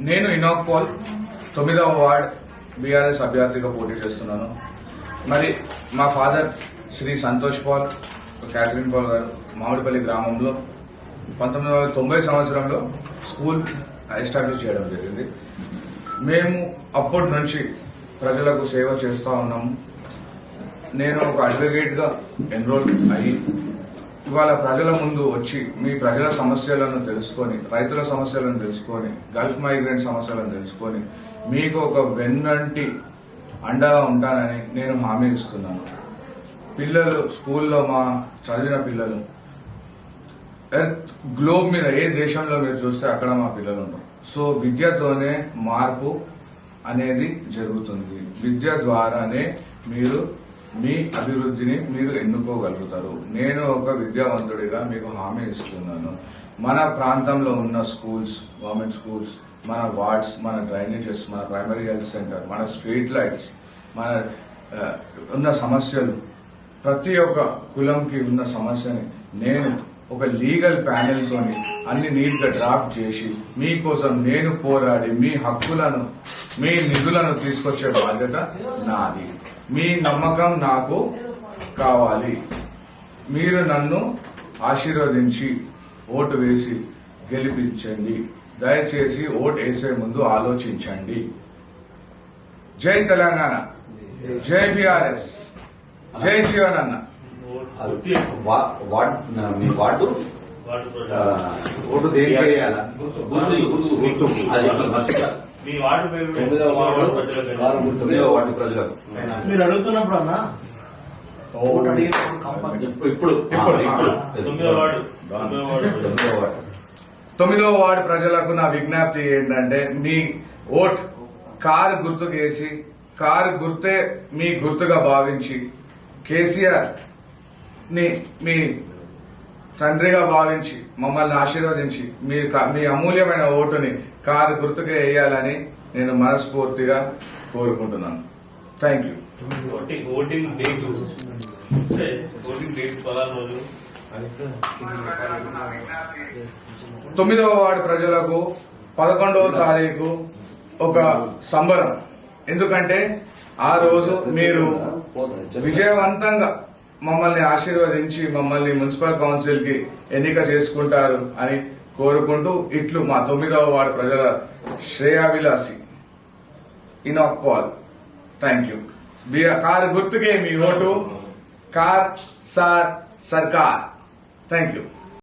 నేను Enoch Paul 9వ ward BRS అభ్యర్థిగా పోటీ చేస్తున్నాను. మరి మా father Shri Santosh Paul, Catherine Paul గారు మామిడిపల్లి గ్రామంలో 1990 సంవత్సరంలో స్కూల్ ఎస్టాబ్లిష్ చేయడం జరిగింది. మేము అప్పటి నుంచి ప్రజలకు సేవ చేస్తూ ఉన్నాము. నేను ఒక అడ్వకేట్ గా ఎన్రోల్ అయ్యి ఇవాళ ప్రజల ముందు వచ్చి మీ ప్రజల సమస్యలను తెలుసుకొని, రైతుల సమస్యలను తెలుసుకొని, గల్ఫ్ మైగ్రెంట్ సమస్యలను తెలుసుకొని మీకు ఒక వెన్నంటి అండగా ఉంటానని నేను హామీ ఇస్తున్నాను. పిల్లలు స్కూల్లో మా చదివిన పిల్లలు ఎర్త్ గ్లోబ్ మీద ఏ దేశంలో మీరు చూస్తే అక్కడ మా పిల్లలు ఉంటారు. సో విద్యతోనే మార్పు అనేది జరుగుతుంది. విద్య ద్వారానే మీరు మీ అభివృద్ధిని మీరు ఎన్నుకోగలుగుతారు. నేను ఒక విద్యావంతుడిగా మీకు హామీ ఇస్తున్నాను. మన ప్రాంతంలో ఉన్న స్కూల్స్, గవర్నమెంట్ స్కూల్స్, మన వార్డ్స్, మన డ్రైనేజెస్, మన ప్రైమరీ హెల్త్ సెంటర్, మన స్ట్రీట్ లైట్స్, మన ఉన్న సమస్యలు, ప్రతి ఒక్క కులంకి ఉన్న సమస్యని నేను ఒక లీగల్ ప్యానెల్ తోని అన్ని నీట్ గా డ్రాఫ్ట్ చేసి మీకోసం నేను పోరాడి మీ హక్కులను, మీ నిధులను తీసుకొచ్చే బాధ్యత నాది. మీ నమ్మకం నాకు కావాలి. మీరు నన్ను ఆశీర్వదించి ఓటు వేసి గెలిపించండి. దయచేసి ఓటు వేసే ముందు ఆలోచించండి. జై తెలంగాణ, జై బీఆర్ఎస్, జై జీవన్ అన్న. మీ వార్డు ఓటు దేనికి వేయాలా? మీ వార్డు పేరు 9వ వార్డు ప్రజలకు మీరు అడుగుతున్నప్పుడు అన్న ఇప్పుడు 9వ వార్డు ప్రజలకు నా విజ్ఞప్తి ఏంటంటే, మీ ఓట్ కారు గుర్తుకు వేసి, కారు గుర్తే మీ గుర్తుగా భావించి, కేసీఆర్ ని మీ తండ్రిగా భావించి మమ్మల్ని ఆశీర్వదించి మీ అమూల్యమైన ఓటుని కారు గుర్తుకే వేయాలని నేను మనస్ఫూర్తిగా కోరుకుంటున్నాను. Thank you. ఓటింగ్ డేట్ 9వ వార్డు ప్రజలకు 11వ తారీఖు ఒక సంబరం. ఎందుకంటే ఆ రోజు మీరు విజయవంతంగా మమ్మల్ని ఆశీర్వదించి మమ్మల్ని మున్సిపల్ కౌన్సిల్ కి ఎన్నిక చేసుకుంటారు అని కోరుకుంటూ ఇట్లు మా 9వ వార్డు ప్రజల శ్రేయాభిలాషి Enoch Paul. Thank you. Car గుర్తుకే మీ ఓటు. కార్ సార్ సర్కార్. Thank you.